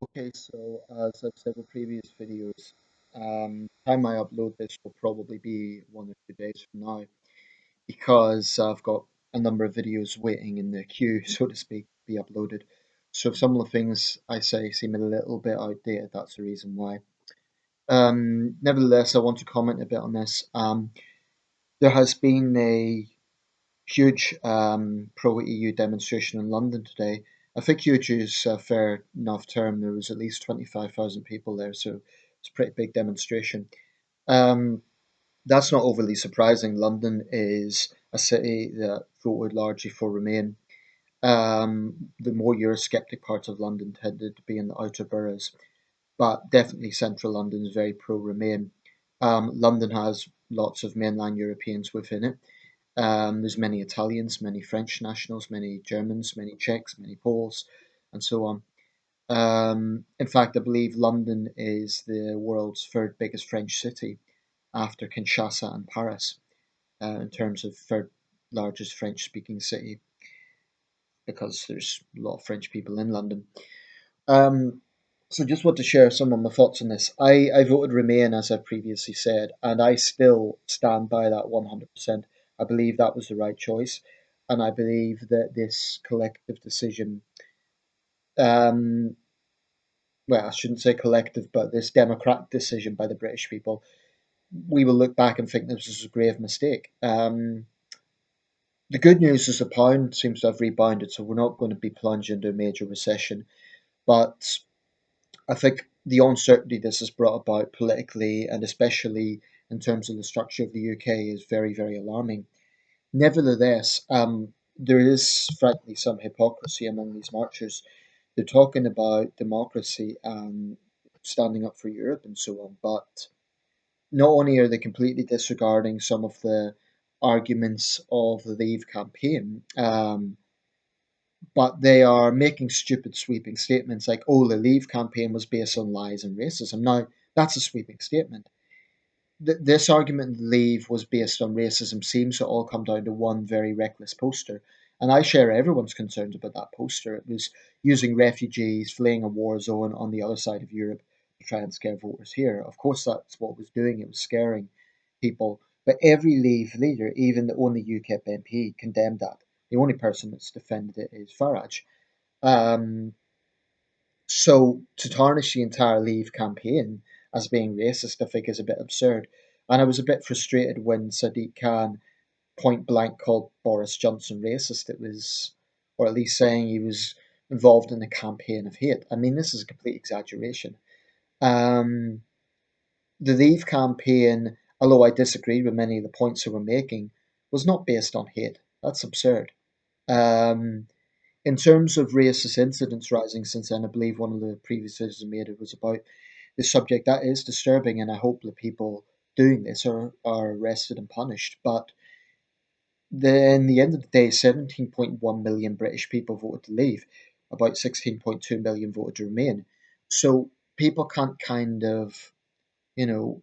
Okay, so as I've said in previous videos, time I upload this will probably be 1 or 2 days from now because I've got a number of videos waiting in the queue, so to speak, to be uploaded. So if some of the things I say seem a little bit outdated, that's the reason why. Nevertheless, I want to comment a bit on this. There has been a huge pro-EU demonstration in London today. I think huge is a fair enough term. There was at least 25,000 people there, so it's a pretty big demonstration. Um, that's not overly surprising. London is a city that voted largely for Remain. The more Eurosceptic parts of London tended to be in the outer boroughs, but definitely central London is very pro-Remain. London has lots of mainland Europeans within it. There's many Italians, many French nationals, many Germans, many Czechs, many Poles, and so on. In fact, I believe London is the world's third biggest French city after Kinshasa and Paris, in terms of third largest French speaking city, because there's a lot of French people in London. Um, so just want to share some of my thoughts on this. I voted Remain, as I previously said, and I still stand by that 100%. I believe that was the right choice, and I believe that this collective decision, um, well, I shouldn't say collective, but this democratic decision by the British people, we will look back and think this was a grave mistake. The good news is the pound seems to have rebounded, so we're not going to be plunged into a major recession. But I think the uncertainty this has brought about politically and especially in terms of the structure of the UK is very, very alarming. Nevertheless, there is frankly some hypocrisy among these marchers. They're talking about democracy and standing up for Europe and so on, but not only are they completely disregarding some of the arguments of the Leave campaign, but they are making stupid sweeping statements like, oh, the Leave campaign was based on lies and racism. Now, that's a sweeping statement. This argument that Leave was based on racism seems to all come down to one very reckless poster. And I share everyone's concerns about that poster. It was using refugees fleeing a war zone on the other side of Europe to try and scare voters here. Of course, that's what it was doing. It was scaring people. But every Leave leader, even the only UKIP MP, condemned that. The only person that's defended it is Farage. Um, so to tarnish the entire Leave campaign as being racist, I think is a bit absurd. And I was a bit frustrated when Sadiq Khan point blank called Boris Johnson racist. It was, or at least saying he was involved in a campaign of hate. I mean, this is a complete exaggeration. Um, the Leave campaign, although I disagreed with many of the points they were making, was not based on hate. That's absurd. Um, in terms of racist incidents rising since then, I believe one of the previous videos I made it was about the subject. That is disturbing, and I hope the people doing this are arrested and punished. But in the end of the day, 17.1 million British people voted to leave, about 16.2 million voted to remain. So people can't kind of, you know,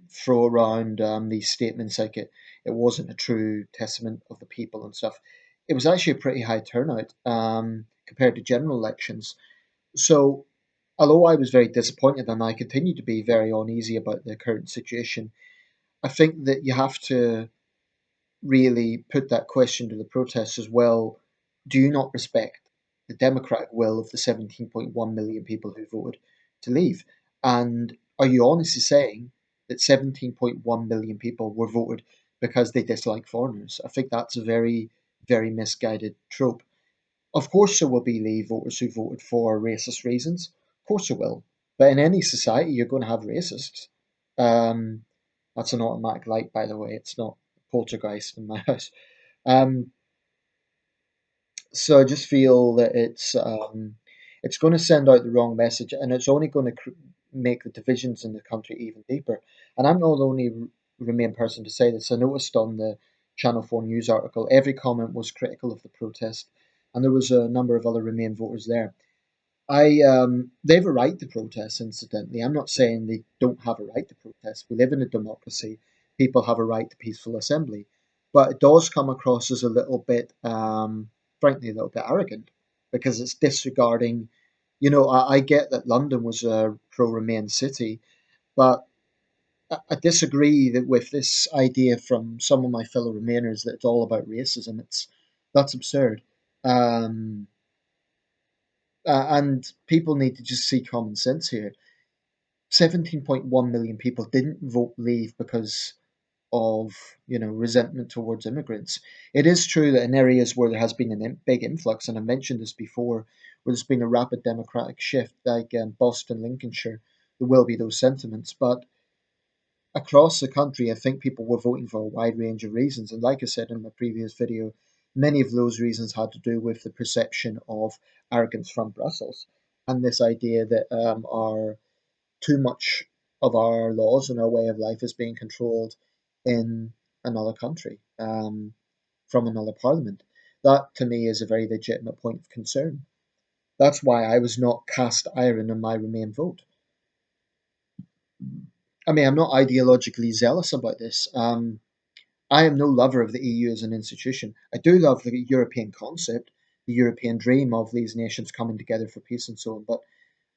throw around these statements like it wasn't a true testament of the people and stuff. It was actually a pretty high turnout compared to general elections. So, although I was very disappointed and I continue to be very uneasy about the current situation, I think that you have to really put that question to the protests as well. Do you not respect the democratic will of the 17.1 million people who voted to leave? And are you honestly saying that 17.1 million people were voted because they dislike foreigners? I think that's a very, very misguided trope. Of course, there will be Leave voters who voted for racist reasons. Of course, there will. But in any society, you're going to have racists. Um, that's an automatic light, by the way. It's not poltergeist in my house. Um, so I just feel that it's going to send out the wrong message, and it's only going to make the divisions in the country even deeper. And I'm not the only Remain person to say this. I noticed on the Channel 4 News article, every comment was critical of the protest, and there was a number of other Remain voters there. They have a right to protest. Incidentally, I'm not saying they don't have a right to protest. We live in a democracy. People have a right to peaceful assembly, but it does come across as a little bit, frankly, a little bit arrogant because it's disregarding. I get that London was a pro-Remain city, but I disagree that with this idea from some of my fellow Remainers that it's all about racism. That's absurd. Um, and people need to just see common sense here. 17.1 million people didn't vote Leave because of resentment towards immigrants. It is true that in areas where there has been a big influx, and I mentioned this before, where there's been a rapid democratic shift, like Boston, Lincolnshire, there will be those sentiments. But across the country, I think people were voting for a wide range of reasons. And like I said in my previous video, many of those reasons had to do with the perception of arrogance from Brussels and this idea that our too much of our laws and our way of life is being controlled in another country from another parliament. That to me is a very legitimate point of concern. That's why I was not cast iron on my Remain vote. I mean, I'm not ideologically zealous about this. I am no lover of the EU as an institution. I do love the European concept, the European dream of these nations coming together for peace and so on, but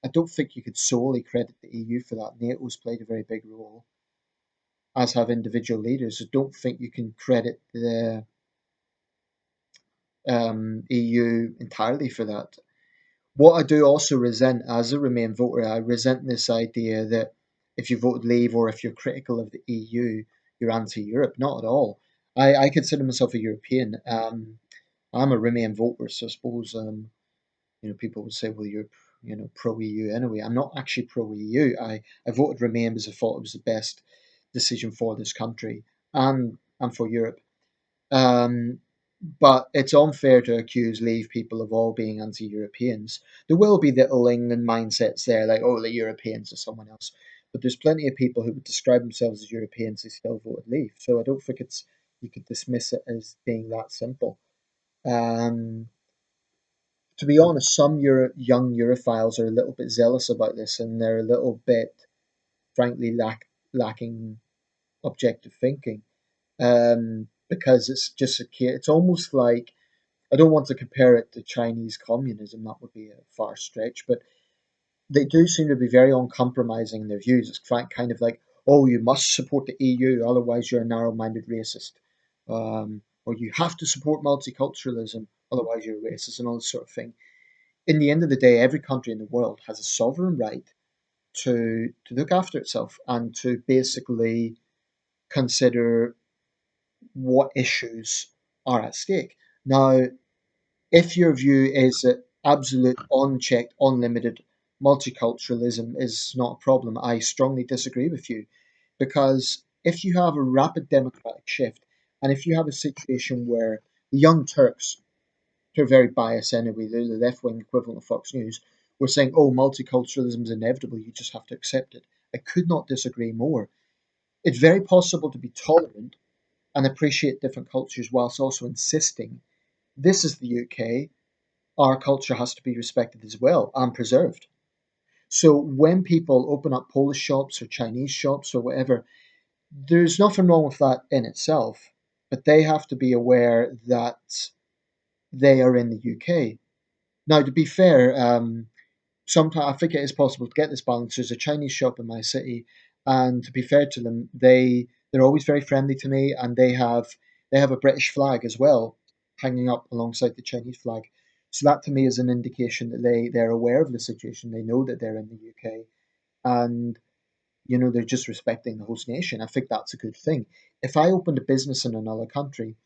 I don't think you could solely credit the EU for that. NATO's played a very big role, as have individual leaders. I don't think you can credit the EU entirely for that. What I do also resent as a Remain voter, I resent this idea that if you vote Leave or if you're critical of the EU, you're anti-Europe. Not at all. I consider myself a European. I'm a Remain voter, so I suppose people would say, well, you're pro EU anyway. I'm not actually pro EU. I voted Remain because I thought it was the best decision for this country and for Europe. Um, but it's unfair to accuse Leave people of all being anti-Europeans. There will be little England mindsets there, like, oh, the Europeans are someone else. But there's plenty of people who would describe themselves as Europeans who still voted Leave. So I don't think it's you could dismiss it as being that simple. Um, to be honest, some young Europhiles are a little bit zealous about this, and they're a little bit, frankly, lacking objective thinking. Because it's just it's almost like I don't want to compare it to Chinese communism. That would be a far stretch, but they do seem to be very uncompromising in their views. It's kind of like, oh, you must support the EU, otherwise you're a narrow-minded racist, or you have to support multiculturalism, otherwise you're a racist, and all this sort of thing. In the end of the day, every country in the world has a sovereign right to look after itself and to basically consider what issues are at stake. Now, if your view is that absolute, unchecked, unlimited multiculturalism is not a problem, I strongly disagree with you. Because if you have a rapid democratic shift, and if you have a situation where the Young Turks, who are very biased anyway, they're the left wing equivalent of Fox News, were saying, oh, multiculturalism is inevitable, you just have to accept it. I could not disagree more. It's very possible to be tolerant and appreciate different cultures whilst also insisting this is the UK, our culture has to be respected as well and preserved. So when people open up Polish shops or Chinese shops or whatever, there's nothing wrong with that in itself, but they have to be aware that they are in the UK. Now, to be fair, sometimes I think it is possible to get this balance. There's a Chinese shop in my city, and to be fair to them, they're always very friendly to me, and they have a British flag as well, hanging up alongside the Chinese flag. So that to me is an indication that they're aware of the situation. They know that they're in the UK, and they're just respecting the host nation. I think that's a good thing. If I opened a business in another country,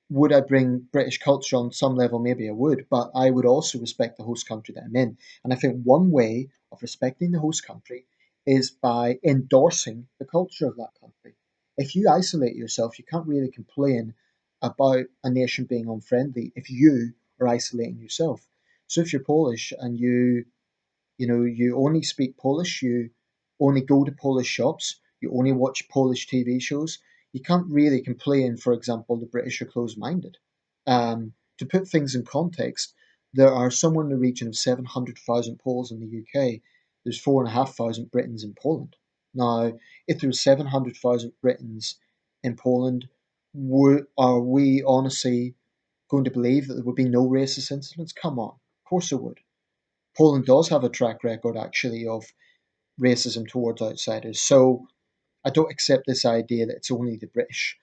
would I bring British culture on some level? Maybe I would, but I would also respect the host country that I'm in. And I think one way of respecting the host country is by endorsing the culture of that country. If you isolate yourself, you can't really complain about a nation being unfriendly if you are isolating yourself. So if you're Polish and you only speak Polish, you only go to Polish shops, you only watch Polish TV shows, you can't really complain, for example, the British are closed minded. To put things in context, there are somewhere in the region of 700,000 Poles in the UK. There's 4,500 Britons in Poland. Now, if there were 700,000 Britons in Poland, are we honestly going to believe that there would be no racist incidents? Come on, of course there would. Poland does have a track record actually of racism towards outsiders. So I don't accept this idea that it's only the British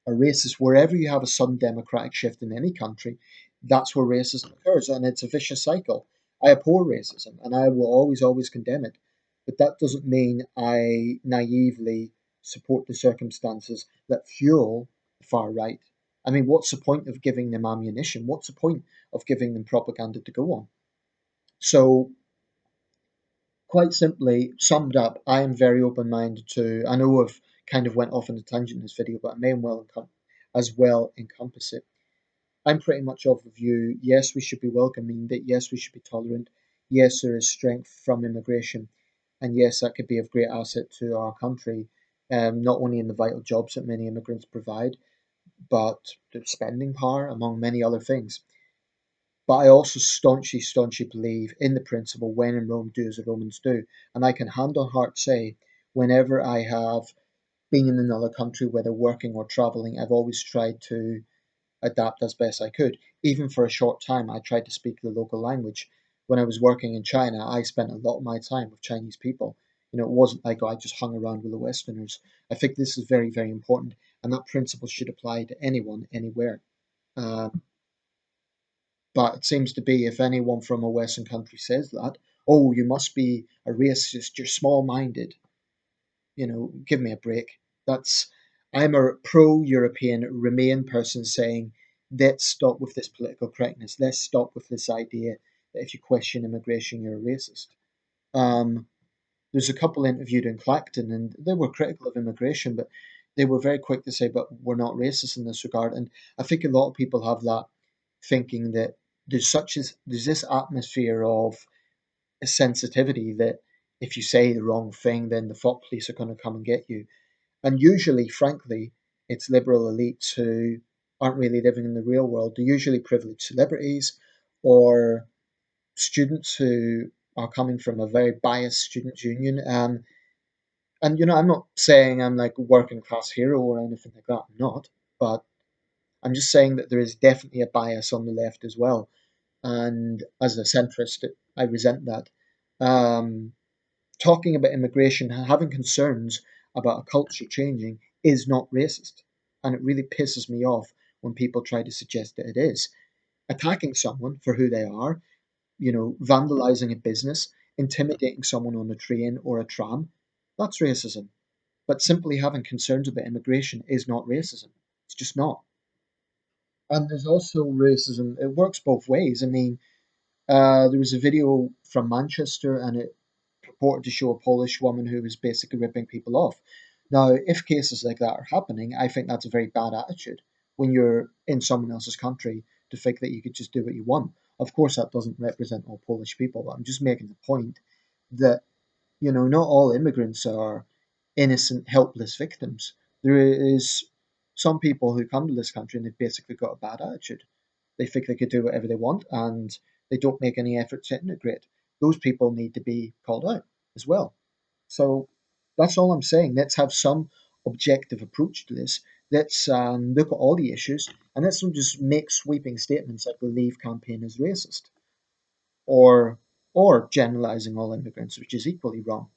are racist. Wherever you have a sudden democratic shift in any country, that's where racism occurs, and it's a vicious cycle. I abhor racism, and I will always, always condemn it. But that doesn't mean I naively support the circumstances that fuel the far right. I mean, what's the point of giving them ammunition? What's the point of giving them propaganda to go on? So, quite simply, summed up, I am very open-minded to. I know I've kind of went off on a tangent in this video, but I may as well encompass it. I'm pretty much of the view, yes, we should be welcoming, that yes, we should be tolerant, yes, there is strength from immigration, and yes, that could be of great asset to our country, not only in the vital jobs that many immigrants provide, but the spending power, among many other things. But I also staunchly believe in the principle, when in Rome, do as the Romans do. And I can hand on heart say, whenever I have been in another country, whether working or traveling, I've always tried to adapt as best I could. Even for a short time, I tried to speak the local language. When I was working in China, I spent a lot of my time with Chinese people. You know, it wasn't like I just hung around with the Westerners. I think this is very, very important, and that principle should apply to anyone, anywhere. Um, but it seems to be if anyone from a Western country says that, oh, you must be a racist, you're small minded, give me a break. That's I'm a pro-European Remain person saying, let's stop with this political correctness. Let's stop with this idea that if you question immigration, you're a racist. Um, there's a couple interviewed in Clacton, and they were critical of immigration, but they were very quick to say, "But we're not racist in this regard." And I think a lot of people have that thinking that there's this atmosphere of a sensitivity that if you say the wrong thing, then the thought police are going to come and get you. And usually, frankly, it's liberal elites who aren't really living in the real world. They're usually privileged celebrities or students who are coming from a very biased students' union. And I'm not saying I'm like a working class hero or anything like that. I'm not. But I'm just saying that there is definitely a bias on the left as well. And as a centrist, I resent that. Um, Talking about immigration, having concerns about a culture changing is not racist. And it really pisses me off when people try to suggest that it is. Attacking someone for who they are, vandalizing a business, intimidating someone on a train or a tram, that's racism. But simply having concerns about immigration is not racism. It's just not. And there's also racism, it works both ways. I mean, there was a video from Manchester, and it purported to show a Polish woman who was basically ripping people off. Now, if cases like that are happening, I think that's a very bad attitude when you're in someone else's country to think that you could just do what you want. Of course, that doesn't represent all Polish people, but I'm just making the point that not all immigrants are innocent, helpless victims. There is some people who come to this country and they've basically got a bad attitude. They think they could do whatever they want and they don't make any effort to integrate. Those people need to be called out as well. So that's all I'm saying. Let's have some objective approach to this. Let's look at all the issues and let's not just make sweeping statements like the Leave campaign is racist or generalizing all immigrants, which is equally wrong.